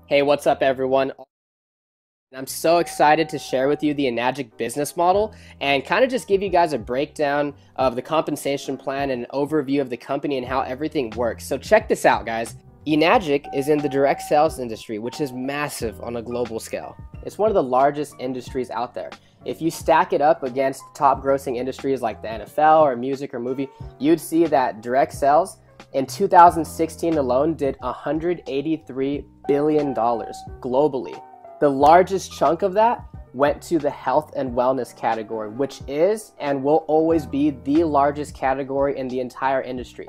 Hey, what's up, everyone? I'm so excited to share with you the Enagic business model and kind of just give you guys a breakdown of the compensation plan and an overview of the company and how everything works. So check this out, guys. Enagic is in the direct sales industry, which is massive on a global scale. It's one of the largest industries out there. If you stack it up against top grossing industries like the NFL or music or movie, you'd see that direct sales in 2016 alone did $183 billion globally. The largest chunk of that went to the health and wellness category, which is and will always be the largest category in the entire industry.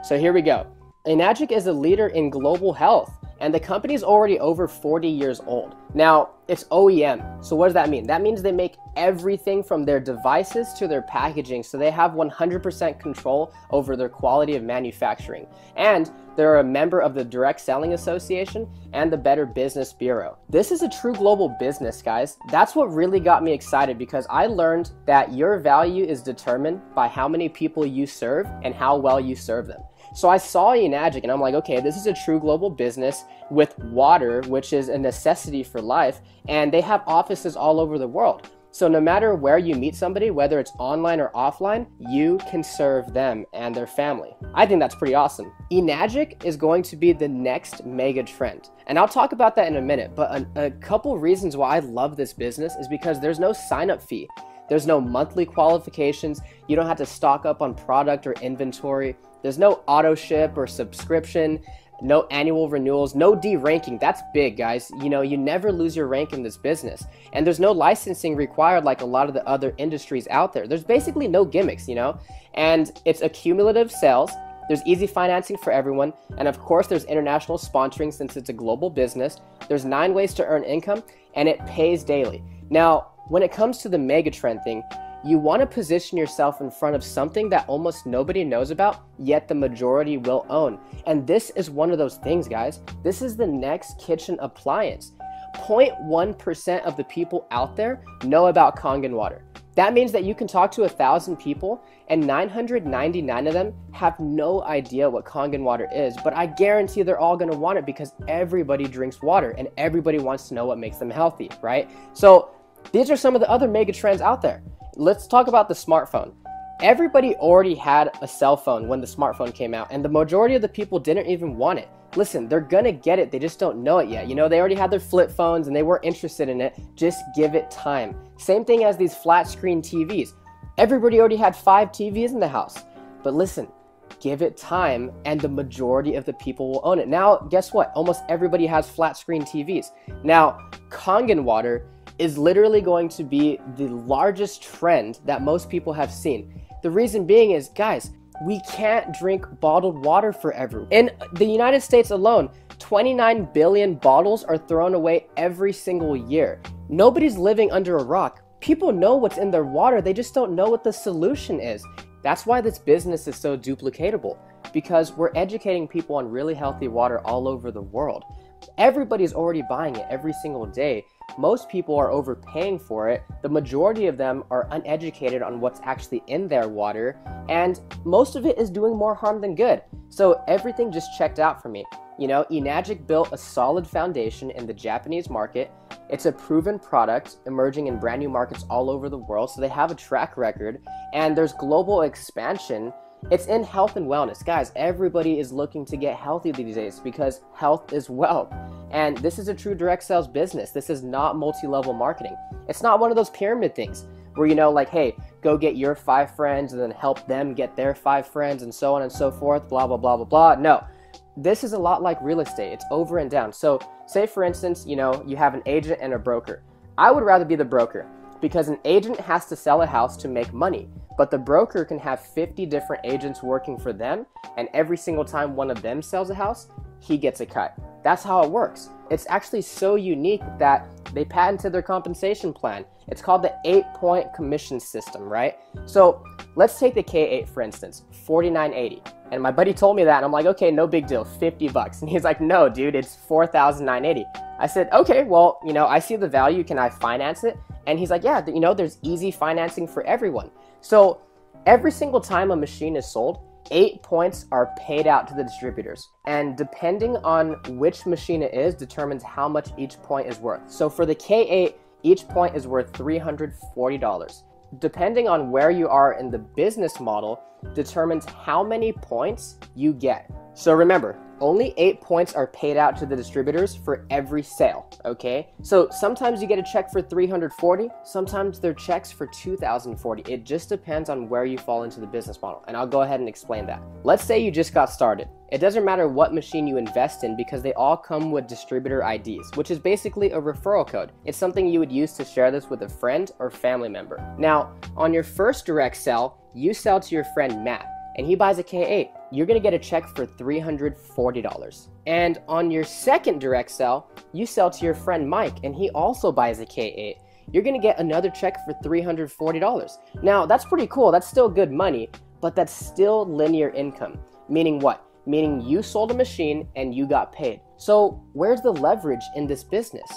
So here we go. Enagic is a leader in global health, and the company is already over 40 years old. Now, it's OEM. So what does that mean? That means they make everything from their devices to their packaging, so they have 100% control over their quality of manufacturing. And they're a member of the Direct Selling Association and the Better Business Bureau. This is a true global business, guys. That's what really got me excited, because I learned that your value is determined by how many people you serve and how well you serve them. So I saw Enagic and I'm like, okay, this is a true global business with water, which is a necessity for life, and they have offices all over the world. So no matter where you meet somebody, whether it's online or offline, you can serve them and their family. I think that's pretty awesome. Enagic is going to be the next mega trend, and I'll talk about that in a minute, but a couple reasons why I love this business is because there's no sign-up fee. There's no monthly qualifications. You don't have to stock up on product or inventory. There's no auto ship or subscription, no annual renewals, no de-ranking. That's big, guys. You know, you never lose your rank in this business. And there's no licensing required like a lot of the other industries out there. There's basically no gimmicks, you know? And it's accumulative sales. There's easy financing for everyone. And of course, there's international sponsoring since it's a global business. There's 9 ways to earn income, and it pays daily. Now, when it comes to the mega trend thing, you want to position yourself in front of something that almost nobody knows about, yet the majority will own. And this is one of those things, guys. This is the next kitchen appliance. 0.1% of the people out there know about Kangen Water. That means that you can talk to 1,000 people and 999 of them have no idea what Kangen Water is, but I guarantee they're all going to want it because everybody drinks water and everybody wants to know what makes them healthy, right? So these are some of the other mega trends out there. Let's talk about the smartphone. Everybody already had a cell phone when the smartphone came out, and the majority of the people didn't even want it. Listen, they're gonna get it, they just don't know it yet. You know, they already had their flip phones and they weren't interested in it. Just give it time. Same thing as these flat screen TVs. Everybody already had 5 TVs in the house. But listen, give it time and the majority of the people will own it. Now, guess what? Almost everybody has flat screen TVs. Now, Kangen Water is literally going to be the largest trend that most people have seen. The reason being is, guys, we can't drink bottled water forever. In the United States alone, 29 billion bottles are thrown away every single year. Nobody's living under a rock. People know what's in their water, they just don't know what the solution is. That's why this business is so duplicatable, because we're educating people on really healthy water all over the world. Everybody's already buying it every single day. Most people are overpaying for it. The majority of them are uneducated on what's actually in their water, and most of it is doing more harm than good. So everything just checked out for me. You know, Enagic built a solid foundation in the Japanese market. It's a proven product emerging in brand new markets all over the world, so they have a track record, and there's global expansion. It's in health and wellness. Guys, everybody is looking to get healthy these days because health is wealth. And this is a true direct sales business. This is not multi-level marketing. It's not one of those pyramid things where, you know, like, hey, go get your 5 friends and then help them get their 5 friends and so on and so forth, blah, blah, blah, blah, blah. No, this is a lot like real estate. It's over and down. So say, for instance, you know, you have an agent and a broker. I would rather be the broker, because an agent has to sell a house to make money, but the broker can have 50 different agents working for them, and every single time one of them sells a house, he gets a cut. That's how it works. It's actually so unique that they patented their compensation plan. It's called the 8-point commission system, right? So let's take the K8 for instance, $49.80. And my buddy told me that, and I'm like, okay, no big deal, $50. And he's like, no, dude, it's $4,980. I said, okay, well, you know, I see the value. Can I finance it? And he's like, yeah, you know, there's easy financing for everyone. So every single time a machine is sold, 8 points are paid out to the distributors. And depending on which machine it is determines how much each point is worth. So for the K8, each point is worth $340. Depending on where you are in the business model determines how many points you get. So remember, only 8 points are paid out to the distributors for every sale, okay? So sometimes you get a check for 340, sometimes they're checks for 2040. It just depends on where you fall into the business model, and I'll go ahead and explain that. Let's say you just got started. It doesn't matter what machine you invest in because they all come with distributor IDs, which is basically a referral code. It's something you would use to share this with a friend or family member. Now, on your first direct sell, you sell to your friend Matt, and he buys a K8. You're gonna get a check for $340. And on your second direct sell, you sell to your friend Mike, and he also buys a K8. You're gonna get another check for $340. Now, that's pretty cool. That's still good money, but that's still linear income. Meaning what? Meaning you sold a machine and you got paid. So where's the leverage in this business?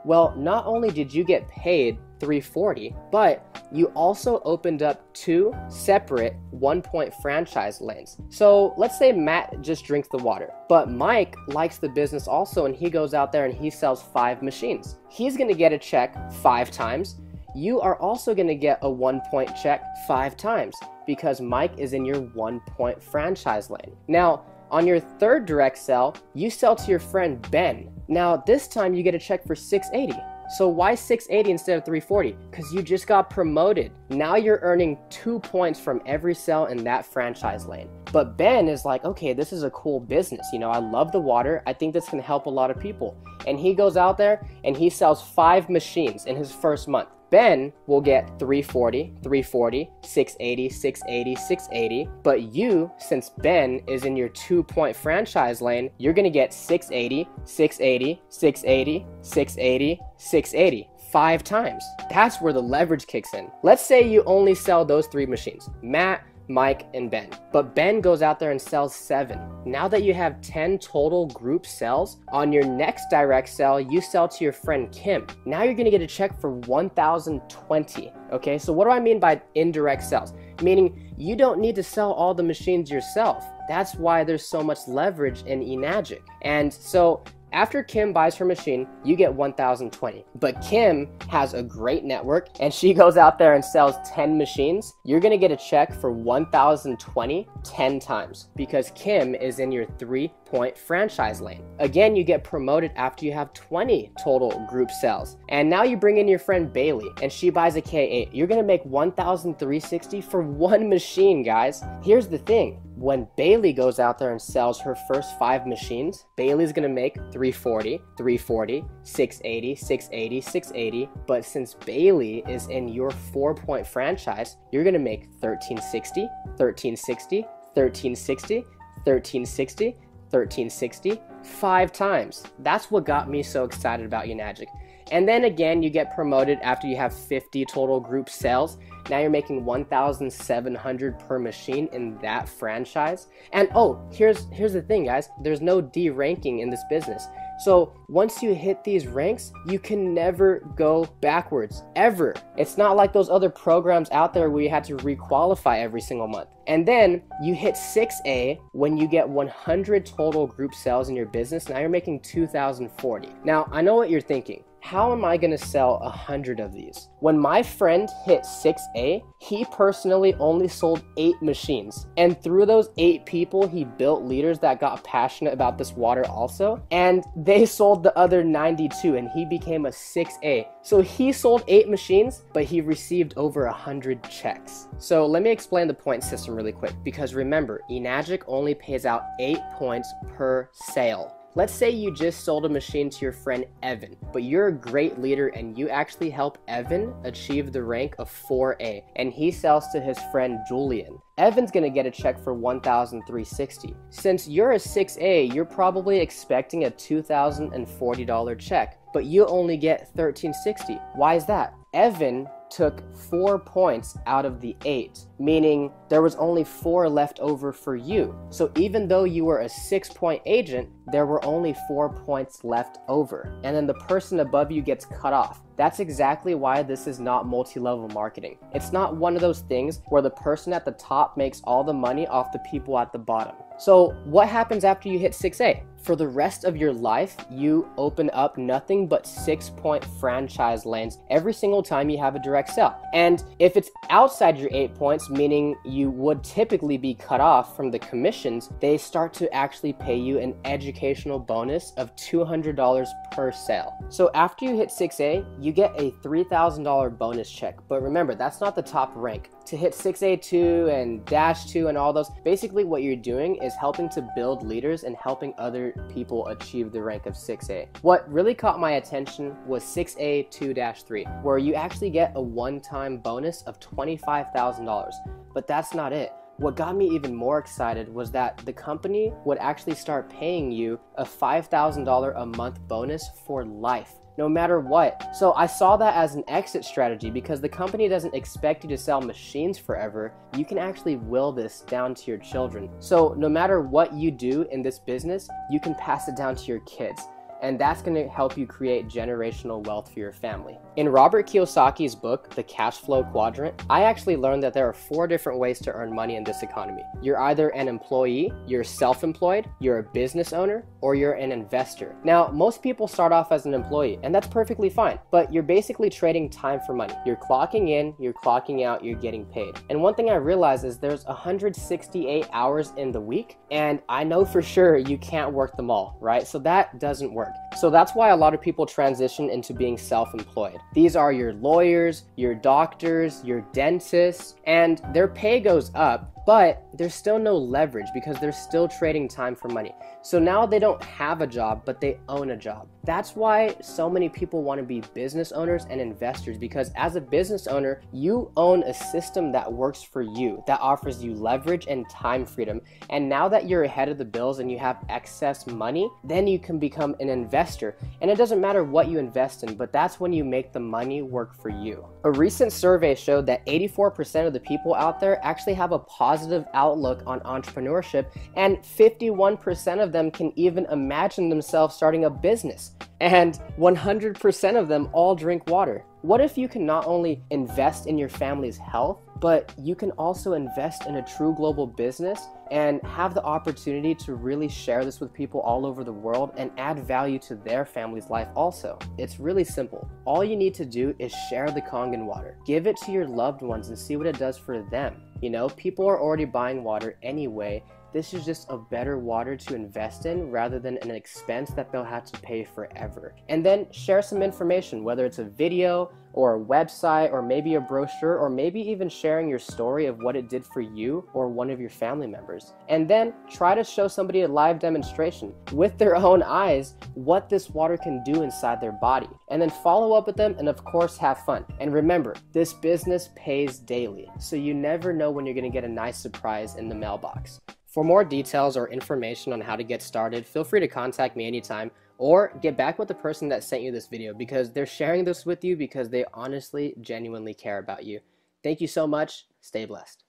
Well, not only did you get paid $340, but you also opened up 2 separate 1-point franchise lanes. So let's say Matt just drinks the water, but Mike likes the business also, and he goes out there and he sells 5 machines. He's gonna get a check 5 times. You are also gonna get a 1-point check 5 times because Mike is in your 1-point franchise lane. Now, on your third direct sell, you sell to your friend Ben. Now, this time you get a check for $680. So why $680 instead of $340? Because you just got promoted. Now you're earning 2 points from every sell in that franchise lane. But Ben is like, okay, this is a cool business. You know, I love the water. I think this can help a lot of people. And he goes out there and he sells 5 machines in his first month. Ben will get $340, $340, $680, $680, $680. But you, since Ben is in your 2-point franchise lane, you're gonna get $680, $680, $680, $680, $680. 5 times. That's where the leverage kicks in. Let's say you only sell those 3 machines, Matt, Mike, and Ben. But Ben goes out there and sells 7. Now that you have 10 total group sales, on your next direct sell, you sell to your friend Kim. Now you're gonna get a check for $1,020. Okay, so what do I mean by indirect sales? Meaning you don't need to sell all the machines yourself. That's why there's so much leverage in Enagic. And so after Kim buys her machine, you get $1,020. But Kim has a great network and she goes out there and sells 10 machines. You're gonna get a check for $1,020 10 times because Kim is in your 3-point franchise lane. Again, you get promoted after you have 20 total group sales. And now you bring in your friend Bailey and she buys a K8. You're gonna make $1,360 for 1 machine, guys. Here's the thing. When Bailey goes out there and sells her first 5 machines, Bailey's gonna make $340, $340, $680, $680, $680. But since Bailey is in your 4-point franchise, you're gonna make $1,360, $1,360, $1,360, $1,360, $1,360, 5 times. That's what got me so excited about Enagic. And then again, you get promoted after you have 50 total group sales. Now you're making $1,700 per machine in that franchise. And oh, here's the thing, guys. There's no D ranking in this business. So once you hit these ranks, you can never go backwards, ever. It's not like those other programs out there where you had to requalify every single month. And then you hit 6A when you get 100 total group sales in your business. Now you're making $2,040. Now, I know what you're thinking. How am I going to sell 100 of these? When my friend hit 6A, he personally only sold 8 machines. And through those 8 people, he built leaders that got passionate about this water also. And they sold the other 92 and he became a 6A. So he sold 8 machines, but he received over 100 checks. So let me explain the point system really quick, because remember, Enagic only pays out 8 points per sale. Let's say you just sold a machine to your friend Evan, but you're a great leader and you actually help Evan achieve the rank of 4A, and he sells to his friend Julian. Evan's gonna get a check for $1,360. Since you're a 6A, you're probably expecting a $2,040 check. but you only get 1360. Why is that? Evan took 4 points out of the 8, meaning there was only 4 left over for you. So even though you were a 6-point agent, there were only 4 points left over. And then the person above you gets cut off. That's exactly why this is not multi-level marketing. It's not one of those things where the person at the top makes all the money off the people at the bottom. So what happens after you hit 6A? For the rest of your life, you open up nothing but 6-point franchise lanes every single time you have a direct sale. And if it's outside your 8 points, meaning you would typically be cut off from the commissions, they start to actually pay you an educational bonus of $200 per sale. So after you hit 6A, you get a $3,000 bonus check. But remember, that's not the top rank. To hit 6A2 and Dash 2 and all those, basically what you're doing is helping to build leaders and helping other people achieve the rank of 6A. What really caught my attention was 6A2-3, where you actually get a one-time bonus of $25,000. But that's not it. What got me even more excited was that the company would actually start paying you a $5,000 a month bonus for life, no matter what. So I saw that as an exit strategy because the company doesn't expect you to sell machines forever. You can actually will this down to your children. So no matter what you do in this business, you can pass it down to your kids. And that's going to help you create generational wealth for your family. In Robert Kiyosaki's book, The Cash Flow Quadrant, I actually learned that there are 4 different ways to earn money in this economy. You're either an employee, you're self-employed, you're a business owner, or you're an investor. Now, most people start off as an employee, and that's perfectly fine, but you're basically trading time for money. You're clocking in, you're clocking out, you're getting paid. And one thing I realized is there's 168 hours in the week, and I know for sure you can't work them all, right? So that doesn't work. So that's why a lot of people transition into being self-employed. These are your lawyers, your doctors, your dentists, and their pay goes up, but there's still no leverage because they're still trading time for money. So now they don't have a job, but they own a job. That's why so many people want to be business owners and investors, because as a business owner, you own a system that works for you, that offers you leverage and time freedom. And now that you're ahead of the bills and you have excess money, then you can become an investor. And it doesn't matter what you invest in, but that's when you make the money work for you. A recent survey showed that 84% of the people out there actually have a positive outlook on entrepreneurship, and 51% of them can even imagine themselves starting a business. And 100% of them all drink water. What if you can not only invest in your family's health, but you can also invest in a true global business and have the opportunity to really share this with people all over the world and add value to their family's life also? It's really simple. All you need to do is share the Kangen water. Give it to your loved ones and see what it does for them. You know, people are already buying water anyway. This is just a better water to invest in rather than an expense that they'll have to pay forever. And then share some information, whether it's a video or a website or maybe a brochure, or maybe even sharing your story of what it did for you or one of your family members. And then try to show somebody a live demonstration with their own eyes what this water can do inside their body. And then follow up with them and of course have fun. And remember, this business pays daily, so you never know when you're going to get a nice surprise in the mailbox. For more details or information on how to get started, feel free to contact me anytime, or get back with the person that sent you this video, because they're sharing this with you because they honestly, genuinely care about you. Thank you so much. Stay blessed.